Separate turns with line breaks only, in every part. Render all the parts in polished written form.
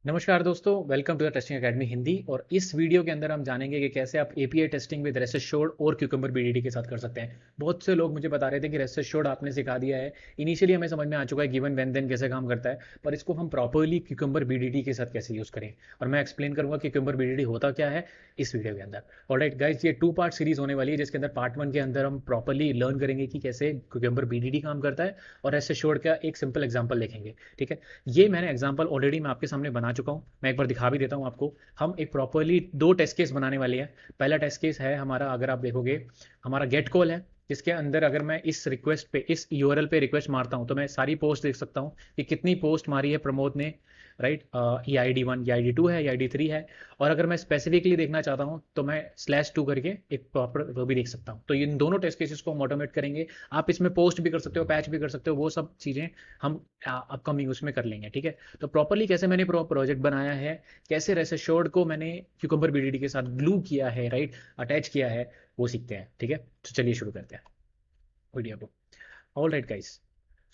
नमस्कार दोस्तों, welcome to the testing academy Hindi. और इस वीडियो के अंदर हम जानेंगे कि कैसे आप API testing with rest assured और क्यूकम्बर बीडीडी के साथ कर सकते हैं। बहुत से लोग मुझे बता रहे थे कि रेस्ट एश्योर्ड आपने सिखा दिया है, इनिशियली हमें समझ में आ चुका है गिवन व्हेन देन कैसे काम करता है, पर इसको हम प्रॉपरली क्यूकम्बर बीडीडी के साथ कैसे यूज़ करें। और मैं एक्सप्लेन करूंगा कि क्यूकम्बर बीडीडी होता क्या है इस वीडियो के अंदर। ऑलराइट गाइस, ये 2 पार्ट सीरीज होने वाली है, जिसके अंदर पार्ट 1 के अंदर हम प्रॉपरली लर्न करेंगे कि कैसे क्यूकम्बर बीडीडी काम करता है, और रेस्ट एश्योर्ड का एक सिंपल एग्जाम्पल देखेंगे। ठीक है, ये मैंने एग्जाम्पल ऑलरेडी मैं आपके सामने बना चुका हूँ, मैं एक बार दिखा भी देता हूँ आपको। हम एक प्रॉपरली 2 टेस्ट केस बनाने वाले हैं। पहला टेस्ट केस है हमारा, अगर आप देखोगे, हमारा गेट कॉल है, जिसके अंदर अगर मैं इस रिक्वेस्ट पे, इस यूआरएल पे रिक्वेस्ट मारता हूँ तो मैं सारी पोस्ट देख सकता हूँ कि कितनी पोस्ट मारी है प्रमोद ने। राइट, ये ID1 या ID2 है या ID3 है। और अगर मैं स्पेसिफिकली देखना चाहता हूँ तो मैं /2 करके एक प्रॉपर वो भी देख सकता हूँ। तो इन दोनों टेस्ट केसेस को हम ऑटोमेट करेंगे। आप इसमें पोस्ट भी कर सकते हो, पैच भी कर सकते हो, वो सब चीज़ें हम अपकमिंग उसमें कर लेंगे। ठीक है, तो प्रॉपरली कैसे मैंने प्रोजेक्ट बनाया है, कैसे रेस्ट एश्योर्ड को मैंने क्यूकम्बर बीडीडी के साथ ग्लू किया है, राइट, अटैच किया है, वो सीखते हैं। ठीक है, तो चलिए शुरू करते हैं वीडियो को। ऑल राइट गाइस,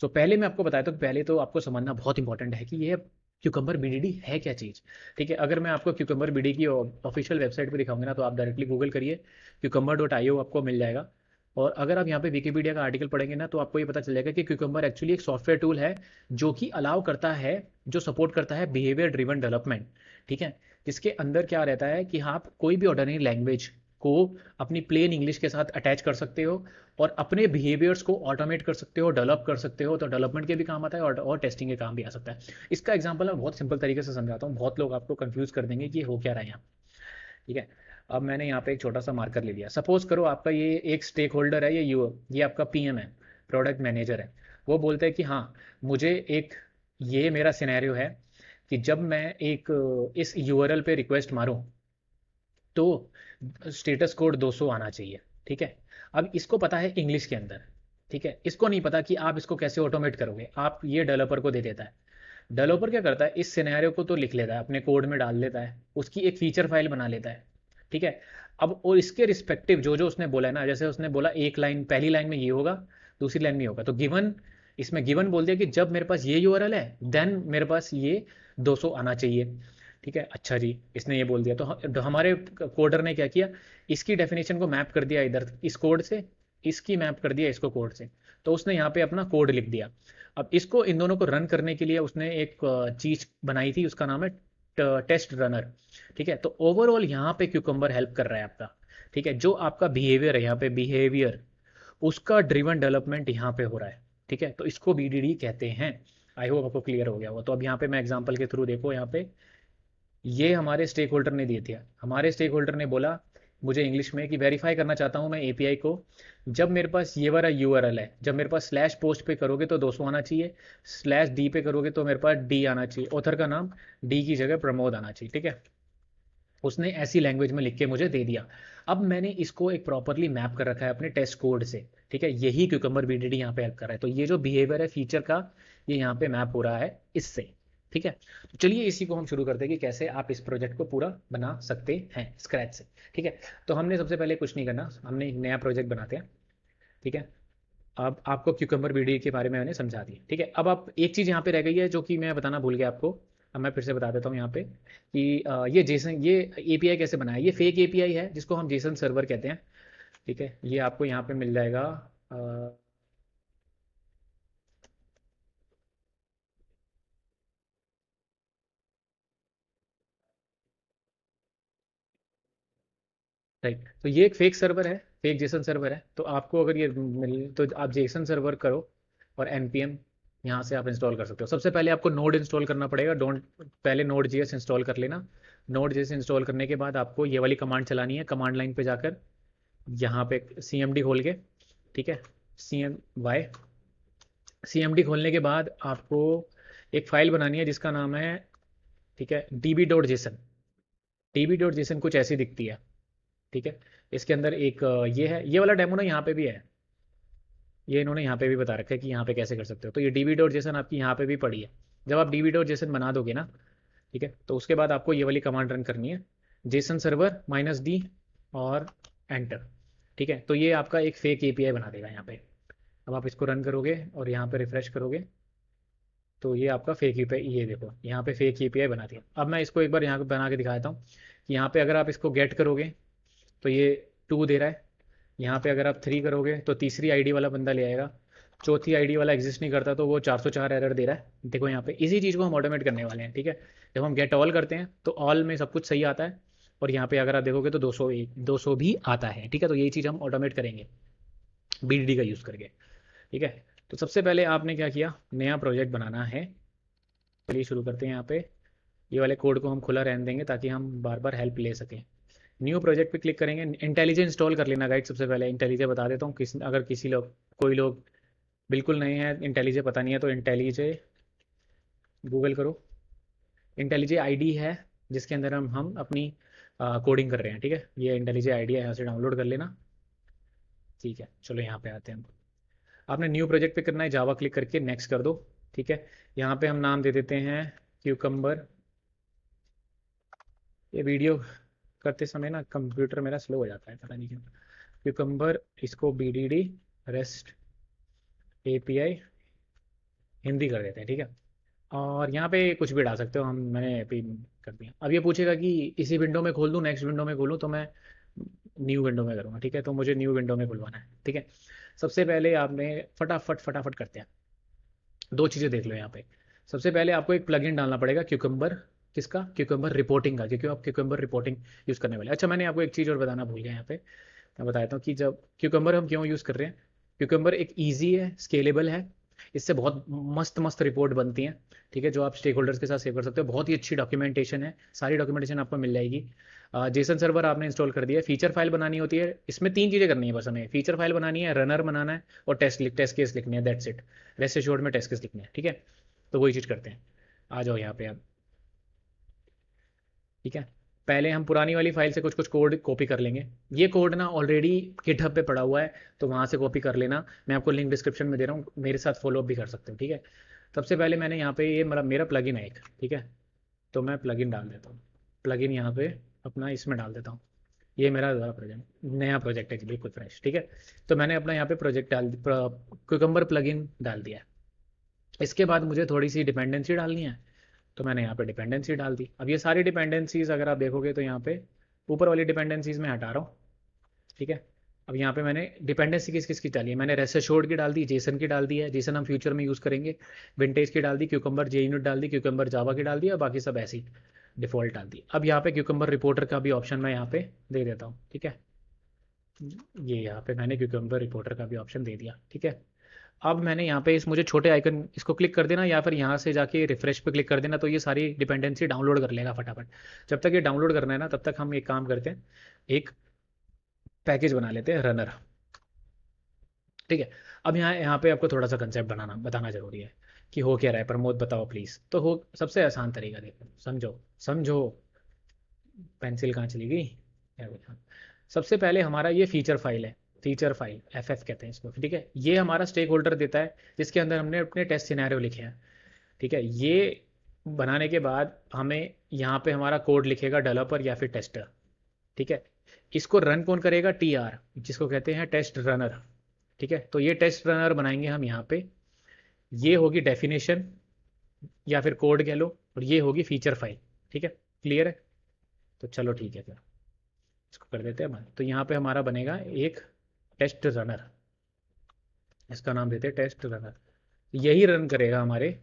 सो पहले मैं आपको बताया, तो पहले तो आपको समझना बहुत इंपॉर्टेंट है कि ये क्यूकम्बर बीडीडी है क्या चीज़। ठीक है, अगर मैं आपको क्यूकम्बर बीडी की ऑफिशियल वेबसाइट पे दिखाऊंगा ना, तो आप डायरेक्टली गूगल करिए, cucumber.io आपको मिल जाएगा। और अगर आप यहाँ पे विकीपीडिया का आर्टिकल पढ़ेंगे ना, तो आपको ये पता चल जाएगा कि क्यूकम्बर एक्चुअली एक सॉफ्टवेयर टूल है जो कि अलाउ करता है, जो सपोर्ट करता है बिहेवियर ड्रिवन डेवलपमेंट। ठीक है, जिसके अंदर क्या रहता है कि आप कोई भी ऑर्डिनरी लैंग्वेज को अपनी प्लेन इंग्लिश के साथ अटैच कर सकते हो और अपने बिहेवियर्स को ऑटोमेट कर सकते हो, डेवलप कर सकते हो। तो डेवलपमेंट के भी काम आता है और टेस्टिंग के काम भी आ सकता है। इसका एग्जांपल मैं बहुत सिंपल तरीके से समझाता हूँ, बहुत लोग आपको कंफ्यूज कर देंगे कि हो क्या रहा है यहाँ। ठीक है, अब मैंने यहाँ पे एक छोटा सा मार्कर ले लिया। सपोज करो आपका ये एक स्टेक होल्डर है, ये आपका पीएम है, प्रोडक्ट मैनेजर है। वो बोलते हैं कि हाँ, मुझे एक, ये मेरा सिनेरियो है कि जब मैं एक इस यूआरएल पे रिक्वेस्ट मारूं तो स्टेटस कोड 200 आना चाहिए। ठीक है, अब इसको पता है इंग्लिश के अंदर। ठीक है, इसको नहीं पता कि आप इसको कैसे ऑटोमेट करोगे। आप ये डेवलपर को दे देता है। डेवलपर क्या करता है, इस सिनेरियो को तो लिख लेता है, अपने कोड में डाल लेता है, उसकी एक फीचर फाइल बना लेता है। ठीक है, अब और इसके रिस्पेक्टिव जो जो उसने बोला है ना, जैसे उसने बोला एक लाइन, पहली लाइन में ये होगा, दूसरी लाइन में ये होगा, तो गिवन, इसमें गिवन बोल दिया कि जब मेरे पास ये यूआरएल है देन मेरे पास ये 200 आना चाहिए। ठीक है, अच्छा जी, इसने ये बोल दिया, तो हमारे कोडर ने क्या किया, इसकी डेफिनेशन को मैप कर दिया इधर इस कोड से, इसकी मैप कर दिया इसको कोड से। तो उसने यहाँ पे अपना कोड लिख दिया। अब इसको, इन दोनों को रन करने के लिए उसने एक चीज बनाई थी, उसका नाम है टेस्ट रनर। ठीक है, तो ओवरऑल यहाँ पे क्यूकम्बर हेल्प कर रहा है आपका। ठीक है, जो आपका बिहेवियर है यहाँ पे, बिहेवियर, उसका ड्रिवन डेवलपमेंट यहाँ पे हो रहा है। ठीक है, तो इसको बीडीडी कहते हैं। आई होप आपको क्लियर हो गया हो। तो अब यहाँ पे मैं एग्जांपल के थ्रू, देखो यहाँ पे, ये हमारे स्टेक होल्डर ने दिए थे। हमारे स्टेक होल्डर ने बोला मुझे इंग्लिश में कि वेरीफाई करना चाहता हूँ मैं एपीआई को, जब मेरे पास ये वाला यूआरएल है, जब मेरे पास /पोस्ट पे करोगे तो 200 आना चाहिए, /d पे करोगे तो मेरे पास डी आना चाहिए, ऑथर का नाम डी की जगह प्रमोद आना चाहिए। ठीक है, उसने ऐसी लैंग्वेज में लिख के मुझे दे दिया। अब मैंने इसको एक प्रॉपरली मैप कर रखा है अपने टेस्ट कोड से। ठीक है, यही क्यूकम्बर बीडीडी यहाँ पे हेल्प कर रहा है। तो ये जो बिहेवियर है फीचर का, ये यहाँ पे मैप हो रहा है इससे। ठीक है, तो चलिए इसी को हम शुरू करते हैं कि कैसे आप इस प्रोजेक्ट को पूरा बना सकते हैं स्क्रैच से। ठीक है, तो हमने सबसे पहले कुछ नहीं करना, हमने एक नया प्रोजेक्ट बनाते हैं। ठीक है, अब आपको क्यूकम्बर बीडी के बारे में मैंने समझा दिया। ठीक है, अब आप, एक चीज़ यहाँ पे रह गई है जो कि मैं बताना भूल गया आपको। अब मैं फिर से बता देता हूँ यहाँ पे कि ये जेसन, ये एपीआई कैसे बनाया। ये फेक एपीआई है जिसको हम जेसन सर्वर कहते हैं। ठीक है, ये आपको यहाँ पे मिल जाएगा। राइट, तो ये एक फेक सर्वर है, फेक जेसन सर्वर है। तो आपको अगर ये मिल, तो आप जेसन सर्वर करो और npm यहाँ से आप इंस्टॉल कर सकते हो। सबसे पहले आपको नोड इंस्टॉल करना पड़ेगा। डोंट, पहले नोड जेएस इंस्टॉल कर लेना। नोड जेएस इंस्टॉल करने के बाद आपको ये वाली कमांड चलानी है, कमांड लाइन पे जाकर यहाँ पे cmd खोल के। ठीक है, cmy, cmd खोलने के बाद आपको एक फाइल बनानी है जिसका नाम है, ठीक है, db.json। db.json कुछ ऐसी दिखती है। ठीक है, इसके अंदर एक ये है, ये वाला डेमो ना यहाँ पे भी है, ये इन्होंने यहाँ पे भी बता रखा है कि यहाँ पे कैसे कर सकते हो। तो ये db.json आपकी यहाँ पे भी पड़ी है। जब आप db.json बना दोगे ना, ठीक है, तो उसके बाद आपको ये वाली कमांड रन करनी है, जेसन सर्वर -d और एंटर। ठीक है, तो ये आपका एक फेक एपीआई बना देगा यहाँ पे। अब आप इसको रन करोगे और यहाँ पे रिफ्रेश करोगे तो ये आपका फेक यूपीआई, ये देखो यहाँ पे फेक यूपीआई बना दिया। अब मैं इसको एक बार यहाँ पे बना के दिखा देता हूँ कि यहाँ पे अगर आप इसको गेट करोगे तो ये 2 दे रहा है। यहाँ पे अगर आप 3 करोगे तो तीसरी आईडी वाला बंदा ले आएगा, चौथी आईडी वाला एग्जिस्ट नहीं करता तो वो 404 एरर दे रहा है। देखो यहाँ पे इसी चीज़ को हम ऑटोमेट करने वाले हैं, ठीक है। जब हम गेट ऑल करते हैं तो ऑल में सब कुछ सही आता है, और यहाँ पे अगर आप देखोगे तो 200 भी आता है, ठीक है। तो यही चीज़ हम ऑटोमेट करेंगे बीडीडी का यूज़ करके, ठीक है। तो सबसे पहले आपने क्या किया, नया प्रोजेक्ट बनाना है। चलिए शुरू करते हैं। यहाँ पे ये वाले कोड को हम खुला रहने देंगे ताकि हम बार बार हेल्प ले सकें। न्यू प्रोजेक्ट पे क्लिक करेंगे। इंटेलिजे इंस्टॉल कर लेना गाइड। सबसे पहले इंटेलिजे बता देता हूँ, अगर किसी लोग, कोई लोग बिल्कुल नए हैं, इंटेलिजे पता नहीं है, तो इंटेलिजे गूगल करो। इंटेलिजे आईडी है जिसके अंदर हम अपनी कोडिंग कर रहे हैं, ठीक है। ये इंटेलिजे आईडी है, यहाँ से डाउनलोड कर लेना, ठीक है। चलो यहाँ पे आते हैं हम। आपने न्यू प्रोजेक्ट पे करना है, जावा क्लिक करके नेक्स्ट कर दो, ठीक है। यहाँ पे हम नाम दे देते हैं क्यूकम्बर। ये वीडियो करते समय ना कंप्यूटर मेरा स्लो हो जाता है, पता नहीं क्यों। क्यूकम्बर, इसको बीडीडी रेस्ट एपीआई हिंदी कर देते हैं, ठीक है। और यहाँ पे कुछ भी डाल सकते हो, हम मैंने अभी कर दिया। अब ये पूछेगा कि इसी विंडो में खोल दूँ, नेक्स्ट विंडो में खोलूँ, तो मैं न्यू विंडो में करूँगा, ठीक है। तो मुझे न्यू विंडो में खुलवाना है, ठीक है। सबसे पहले आपने फटाफट फटाफट करते हैं, दो चीज़ें देख लो यहाँ पे। सबसे पहले आपको एक प्लगइन डालना पड़ेगा क्यूकम्बर, किसका, क्यूकम्बर रिपोर्टिंग का, क्योंकि आप क्यूकम्बर रिपोर्टिंग यूज़ करने वाले। अच्छा, मैंने आपको एक चीज़ और बताना भूल गया यहाँ पे। मैं बताता हूँ कि जब क्यूकम्बर हम क्यों यूज़ कर रहे हैं। क्यूकम्बर एक ईजी है, स्केलेबल है, इससे बहुत मस्त मस्त रिपोर्ट बनती हैं, ठीक है, जो आप स्टेक होल्डर्स के साथ सेव कर सकते हो। बहुत ही अच्छी डॉक्यूमेंटेशन है, सारी डॉक्यूमेंटेशन आपको मिल जाएगी। जेसन सर्वर आपने इंस्टॉल कर दिया है। फीचर फाइल बनानी होती है, इसमें 3 चीज़ें करनी है बस हमें। फीचर फाइल बनानी है, रनर बनाना है, और टेस्ट केस लिखनी है, दैट्स इट। रेस्ट एश्योर्ड में टेस्ट केस लिखने हैं, ठीक है। तो वही चीज़ करते हैं। आ जाओ यहाँ पे आप, ठीक है। पहले हम पुरानी वाली फाइल से कुछ कुछ कोड कॉपी कर लेंगे। ये कोड ना ऑलरेडी गिटहब पे पड़ा हुआ है, तो वहाँ से कॉपी कर लेना। मैं आपको लिंक डिस्क्रिप्शन में दे रहा हूँ, मेरे साथ फॉलोअप भी कर सकते हो, ठीक है। सबसे पहले मैंने यहाँ पे ये मेरा प्लगइन है एक, ठीक है। तो मैं प्लगइन डाल देता हूँ, प्लगइन यहाँ पे अपना इसमें डाल देता हूँ। ये मेरा प्रोजेक्ट, नया प्रोजेक्ट है, बिल्कुल फ्रेश, ठीक है। तो मैंने अपना यहाँ पे प्रोजेक्ट क्यूकम्बर प्लगइन डाल दिया है। इसके बाद मुझे थोड़ी सी डिपेंडेंसी डालनी है, तो मैंने यहाँ पे डिपेंडेंसी डाल दी। अब ये सारी डिपेंडेंसीज अगर आप देखोगे तो यहाँ पे ऊपर वाली डिपेंडेंसीज में हटा रहा हूँ, ठीक है। अब यहाँ पे मैंने डिपेंडेंसी किस किस की डाली है, मैंने रेस्ट एश्योर्ड की डाल दी, जेसन की डाल दी है, जेसन हम फ्यूचर में यूज़ करेंगे। विंटेज की डाल दी, क्यूकम्बर जे यूनिट डाल दी, क्यूकम्बर जावा की डाल दी, और बाकी सब ऐसी डिफ़ॉल्ट डाल दी। अब यहाँ पे क्यूकम्बर रिपोर्टर का भी ऑप्शन मैं यहाँ पे दे देता हूँ, ठीक है। ये यहाँ पे मैंने क्यूकम्बर रिपोर्टर का भी ऑप्शन दे दिया, ठीक है। अब मैंने यहाँ पे इस मुझे छोटे आइकन, इसको क्लिक कर देना, या फिर यहाँ से जाके रिफ्रेश पे क्लिक कर देना, तो ये सारी डिपेंडेंसी डाउनलोड कर लेगा फटाफट। जब तक ये डाउनलोड करना है ना, तब तक हम एक काम करते हैं, एक पैकेज बना लेते हैं रनर, ठीक है। अब यहाँ पे आपको थोड़ा सा कंसेप्ट बताना जरूरी है कि हो क्या रहा है। प्रमोद बताओ प्लीज़। तो हो, सबसे आसान तरीका देखो, समझो समझो। पेंसिल कहाँ चली गई, क्या बोला? सबसे पहले हमारा ये फीचर फाइल है, फीचर फाइल एफ कहते हैं इसको, ठीक है। ये हमारा स्टेक होल्डर देता है, जिसके अंदर हमने अपने टेस्ट सिनेरियो लिखे हैं, ठीक है। ये बनाने के बाद हमें यहाँ पे हमारा कोड लिखेगा डेवलपर या फिर टेस्टर, ठीक है। इसको रन कौन करेगा, टी आर, जिसको कहते हैं टेस्ट रनर, ठीक है। तो ये टेस्ट रनर बनाएंगे हम यहाँ पे। ये होगी डेफिनेशन या फिर कोड कह लो, और ये होगी फीचर फाइल, ठीक है। क्लियर है? तो चलो ठीक है, फिर इसको कर देते हैं बंद। तो यहाँ पे हमारा बनेगा एक टेस्ट रनर, इसका नाम देते हैं टेस्ट रनर। यही रन करेगा हमारे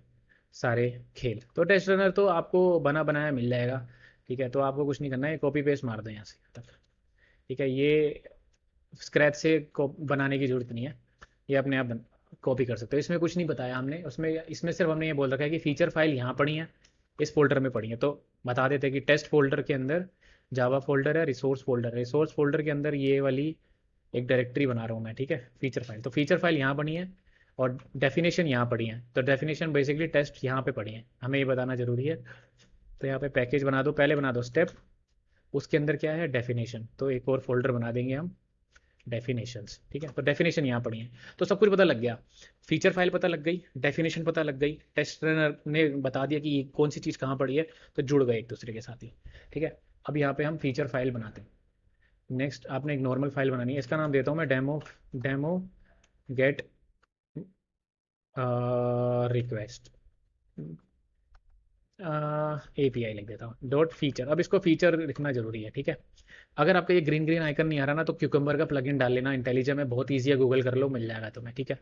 सारे खेल। तो टेस्ट रनर तो आपको बना बनाया मिल जाएगा, ठीक है। तो आपको कुछ नहीं करना है, कॉपी पेस्ट मार दें यहाँ से तक, ठीक है। ये स्क्रैच से बनाने की जरूरत नहीं है, ये अपने आप कॉपी कर सकते हो। इसमें कुछ नहीं बताया हमने, उसमें इसमें सिर्फ हमने ये बोल रखा है कि फीचर फाइल यहाँ पड़ी है, इस फोल्डर में पड़ी है। तो बता देते हैं कि टेस्ट फोल्डर के अंदर जावा फोल्डर है, रिसोर्स फोल्डर है, रिसोर्स फोल्डर के अंदर ये वाली एक डायरेक्टरी बना रहा हूँ मैं, ठीक है। फीचर फाइल, तो फीचर फाइल यहाँ पड़ी है, और डेफिनेशन यहाँ पड़ी है। तो डेफिनेशन बेसिकली टेस्ट यहाँ पे पड़ी है, हमें ये बताना जरूरी है। तो यहाँ पे पैकेज बना दो, पहले बना दो स्टेप, उसके अंदर क्या है, डेफिनेशन। तो एक और फोल्डर बना देंगे हम, डेफिनेशंस, ठीक है। तो डेफिनेशन यहाँ पड़ी है, तो सब कुछ पता लग गया। फीचर फाइल पता लग गई, डेफिनेशन पता लग गई, टेस्ट रनर ने बता दिया कि कौन सी चीज़ कहाँ पड़ी है, तो जुड़ गए एक दूसरे के साथ ही, ठीक है। अब यहाँ पे हम फीचर फाइल बनाते हैं। नेक्स्ट आपने एक नॉर्मल फाइल बनानी है, इसका नाम देता हूँ मैं demo, demo gate request, API लिख देता हूँ, डॉट फीचर। अब इसको फीचर लिखना जरूरी है, ठीक है। अगर आपका ये ग्रीन ग्रीन आइकन नहीं आ रहा ना, तो क्यूकम्बर का प्लगइन डाल लेना, इंटेलिजेंट में बहुत ईजी है, गूगल कर लो, मिल जाएगा तुम्हें, ठीक है।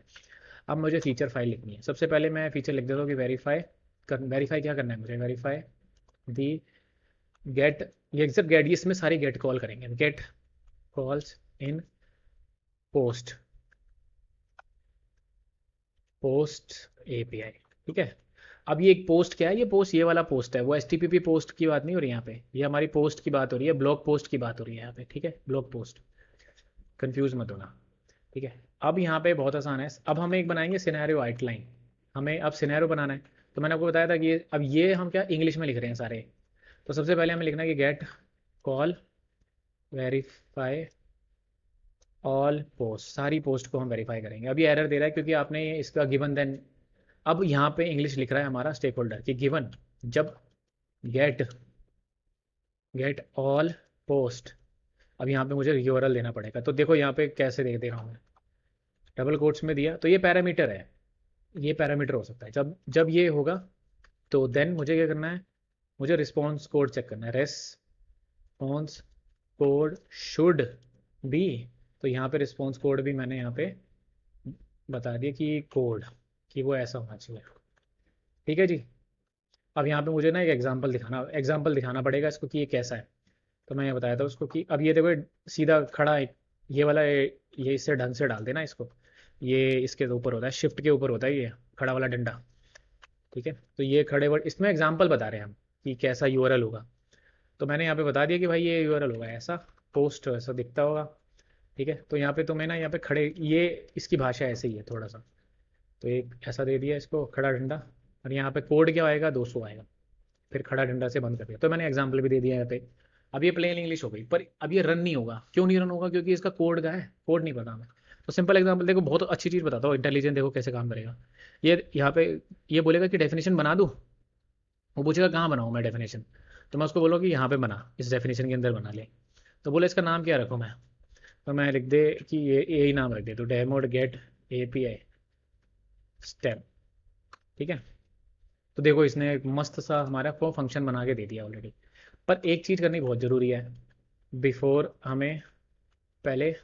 अब मुझे फीचर फाइल लिखनी है। सबसे पहले मैं फीचर लिख देता हूँ कि वेरीफाई क्या करना है मुझे, वेरीफाई दी गेट, ये एग्जैक्ट गेट, इसमें सारी गेट कॉल करेंगे, get calls in post post API, ठीक है। अब ये एक पोस्ट क्या है, ये पोस्ट ये वाला पोस्ट है, वो HTTP पोस्ट की बात नहीं हो रही यहाँ पे, ये हमारी पोस्ट की बात हो रही है, ब्लॉग पोस्ट की बात हो रही है यहाँ पे, ठीक है, ब्लॉग पोस्ट, कंफ्यूज मत होना, ठीक है। अब यहाँ पे बहुत आसान है, अब हम एक बनाएंगे सिनेरियो आउटलाइन, हमें अब सिनेरियो बनाना है। तो मैंने आपको बताया था कि अब ये हम क्या इंग्लिश में लिख रहे हैं सारे। तो सबसे पहले हमें लिखना है कि get call verify all post, सारी पोस्ट को हम वेरीफाई करेंगे। अभी एरर दे रहा है क्योंकि आपने इसका गिवन देन, अब यहाँ पे इंग्लिश लिख रहा है हमारा स्टेक होल्डर कि गिवन जब गेट गेट ऑल पोस्ट, अब यहाँ पे मुझे यूआरएल देना पड़ेगा। तो देखो यहाँ पे कैसे दे रहा हूँ मैं, डबल कोट्स में दिया, तो ये पैरामीटर है, ये पैरामीटर हो सकता है। जब जब ये होगा तो देन मुझे क्या करना है, मुझे रिस्पॉन्स कोड चेक करना है, रिस्पॉन्स कोड शुड बी, तो यहाँ पे रिस्पॉन्स कोड भी मैंने यहाँ पे बता दिया कि कोड, कि वो ऐसा होना चाहिए, ठीक है जी। अब यहाँ पे मुझे ना एक एग्जाम्पल दिखाना पड़ेगा इसको कि ये कैसा है। तो मैं ये बताया था उसको कि अब ये देखो सीधा खड़ा है, ये वाला ये इससे ढंग से डाल देना इसको, ये इसके ऊपर होता है, शिफ्ट के ऊपर होता है ये खड़ा वाला डंडा, ठीक है। तो ये खड़े वर्ड, इसमें एग्जाम्पल बता रहे हैं हम कि कैसा यूआरएल होगा। तो मैंने यहाँ पे बता दिया कि भाई ये यूआरएल होगा ऐसा, पोस्ट ऐसा दिखता होगा, ठीक है। तो यहाँ पे तुम्हें ना यहाँ पे खड़े, ये इसकी भाषा ऐसे ही है थोड़ा सा, तो एक ऐसा दे दिया इसको खड़ा डंडा, और यहाँ पे कोड क्या आएगा, 200 आएगा, फिर खड़ा डंडा से बंद कर दिया। तो मैंने एग्जाम्पल भी दे दिया यहाँ पे। अब ये प्लेन इंग्लिश हो गई, पर अब ये रन नहीं होगा, क्यों नहीं रन होगा, क्योंकि इसका कोड का है, कोड नहीं पता हमें। तो सिंपल एग्जाम्पल देखो, बहुत अच्छी चीज़ बताता हूँ, इंटेलिजेंट देखो कैसे काम करेगा। ये यहाँ पे ये बोलेगा कि डेफिनेशन बना दूँ, वो पूछेगा कहाँ बनाऊँ मैं डेफिनेशन, तो मैं उसको बोलूँ कि यहाँ पे बना, इस डेफिनेशन के अंदर बना ले। तो बोले इसका नाम क्या रखूँ मैं, तो मैं लिख दे कि ये यही नाम रख दे, तो डेमोड गेट API स्टेप, ठीक है। तो देखो इसने एक मस्त सा हमारा को फंक्शन बना के दे दिया ऑलरेडी। पर एक चीज़ करनी बहुत ज़रूरी है, बिफोर हमें पहले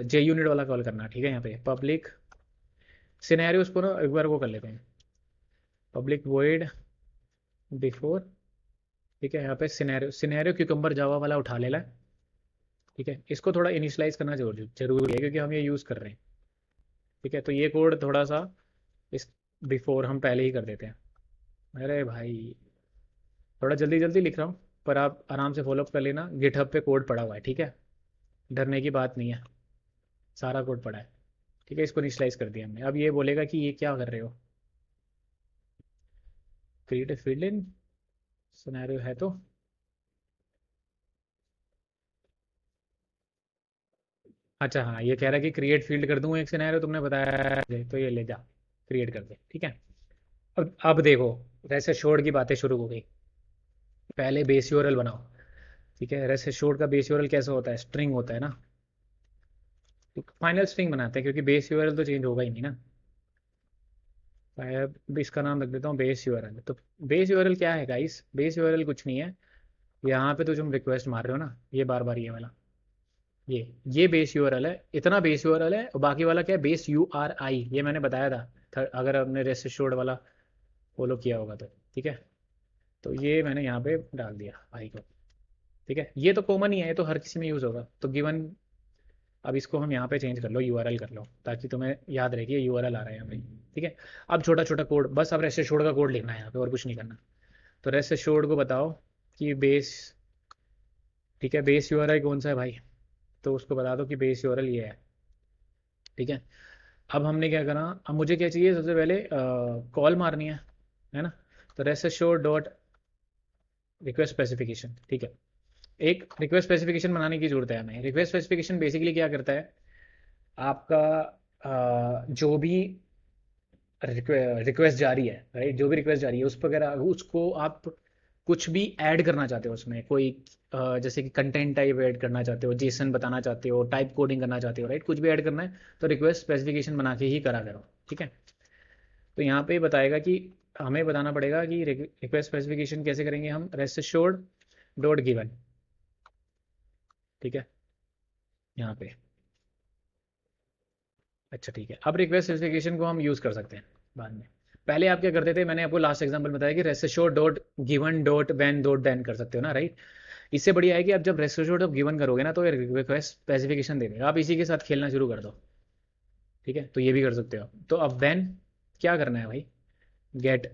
JUnit वाला कॉल करना, ठीक है। यहाँ पे पब्लिक सिनेरियोस को ना एक बार वो कर लेते हैं, पब्लिक वॉइड बिफोर, ठीक है। यहाँ पे सिनेरियो क्यूकम्बर जावा वाला उठा लेना है, ठीक है। इसको थोड़ा इनिशलाइज करना जरूरी है क्योंकि हम ये यूज़ कर रहे हैं, ठीक है। तो ये कोड थोड़ा सा इस बिफोर हम पहले ही कर देते हैं। अरे भाई थोड़ा जल्दी जल्दी लिख रहा हूँ, पर आप आराम से फॉलोअप कर लेना, गिटहब पे कोड पड़ा हुआ है, ठीक है, डरने की बात नहीं है, सारा कोड पड़ा है, ठीक है। इसको इनिशलाइज कर दिया हमने। अब ये बोलेगा कि ये क्या कर रहे हो, create a field in scenario है तो, अच्छा हाँ, ये कह रहा है कि क्रिएट फील्ड कर दूँ एक सिनेरियो, तुमने बताया है, तो ये ले जा क्रिएट कर दे, ठीक है। अब देखो रेस्ट एश्योर्ड की बातें शुरू हो गई। पहले बेस यूआरएल बनाओ, ठीक है। रेस्ट एश्योर्ड का बेस यूआरएल कैसा होता है, स्ट्रिंग होता है ना, फाइनल स्ट्रिंग बनाते हैं क्योंकि बेस यूआरएल तो चेंज होगा ही नहीं ना। अब इसका नाम रख देता हूँ बेस यूआरएल। तो बेस यूआरएल क्या है गाइस, बेस यूआरएल कुछ नहीं है, यहाँ पे तो तुम रिक्वेस्ट मार रहे हो ना, ये बार बार ये वाला, ये बेस यूआरएल है, इतना बेस यूआरएल है। और बाकी वाला क्या है, बेस URI, ये मैंने बताया था अगर आपने रेस्ट एश्योर्ड वाला फॉलो किया होगा तो, ठीक है। तो ये मैंने यहाँ पे डाल दिया भाई को, ठीक है। ये तो कॉमन ही है, ये तो हर किसी में यूज़ होगा, तो गिवन। अब इसको हम यहाँ पे चेंज कर लो, यूआरएल कर लो, ताकि तुम्हें याद रहे कि ये यूआरएल आ रहा है यहाँ पे, ठीक है। अब छोटा छोटा कोड, बस अब रेस्ट एश्योर्ड का कोड लिखना है यहाँ पे, और कुछ नहीं करना। तो रेस्ट एश्योर्ड को बताओ कि बेस, ठीक है, बेस यूआरएल कौन सा है भाई, तो उसको बता दो कि बेस यूआरएल ये है, ठीक है। अब हमने क्या करा, अब मुझे क्या चाहिए, सबसे पहले कॉल मारनी है ना। तो rest assured dot request specification, ठीक है। एक रिक्वेस्ट स्पेसिफिकेशन बनाने की जरूरत है हमें। रिक्वेस्ट स्पेसिफिकेशन बेसिकली क्या करता है, आपका जो भी रिक्वेस्ट जारी है, राइट, जो भी रिक्वेस्ट जारी है उस पर अगर उसको आप कुछ भी ऐड करना चाहते हो उसमें, कोई जैसे कि कंटेंट टाइप ऐड करना चाहते हो, जेसन बताना चाहते हो, टाइप कोडिंग करना चाहते हो, राइट, कुछ भी ऐड करना है तो रिक्वेस्ट स्पेसिफिकेशन बना के ही करा करो, ठीक है। तो यहाँ पे बताएगा कि हमें बताना पड़ेगा कि रिक्वेस्ट स्पेसिफिकेशन कैसे करेंगे हम, रेस्ट एश्योर्ड डॉट गिवन, ठीक है, यहाँ पे। अच्छा ठीक है, अब रिक्वेस्ट स्पेसिफिकेशन को हम यूज़ कर सकते हैं बाद में। पहले आप क्या करते थे, मैंने आपको लास्ट एग्जांपल बताया कि rest assured dot given dot when dot then कर सकते हो ना, राइट। इससे बढ़िया है कि आप जब रेस्ट एश्योर्ड डॉट गिवन करोगे ना तो ये रिक्वेस्ट स्पेसिफिकेशन दे देगा, आप इसी के साथ खेलना शुरू कर दो, ठीक है। तो ये भी कर सकते हो। तो अब व्हेन क्या करना है भाई, गेट,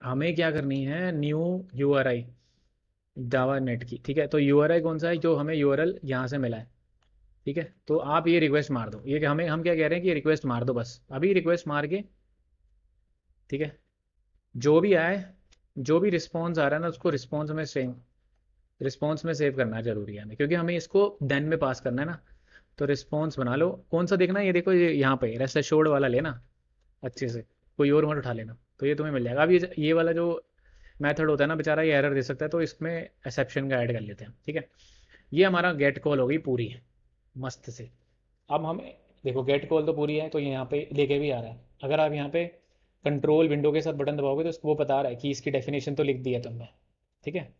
हमें क्या करनी है, न्यू यूआरआई जावा नेट की, ठीक है। तो यूआरआई कौन सा है, जो हमें यूआरएल यहाँ से मिला है, ठीक है। तो आप ये रिक्वेस्ट मार दो, ये कि हमें, हम क्या कह रहे हैं कि ये रिक्वेस्ट मार दो बस, अभी रिक्वेस्ट मार के, ठीक है। जो भी आए, जो भी रिस्पॉन्स आ रहा है ना उसको रिस्पॉन्स में सेव करना जरूरी है हमें, क्योंकि हमें इसको देन में पास करना है ना। तो रिस्पॉन्स बना लो, कौन सा देखना है, ये देखो, ये यहाँ पे रेस्ट एश्योर्ड वाला लेना अच्छे से, कोई और मत उठा लेना, तो ये तुम्हें मिल जाएगा। अब ये वाला जो मेथड होता है ना बेचारा, ये एरर दे सकता है, तो इसमें एक्सेप्शन का ऐड कर लेते हैं, ठीक है। ये हमारा गेट कॉल हो गई पूरी मस्त से। अब हम, देखो गेट कॉल तो पूरी है, तो ये यहाँ पे लेके भी आ रहा है। अगर आप यहाँ पे कंट्रोल विंडो के साथ बटन दबाओगे तो वो बता रहा है कि इसकी डेफिनेशन तो लिख दी है तुमने, ठीक है।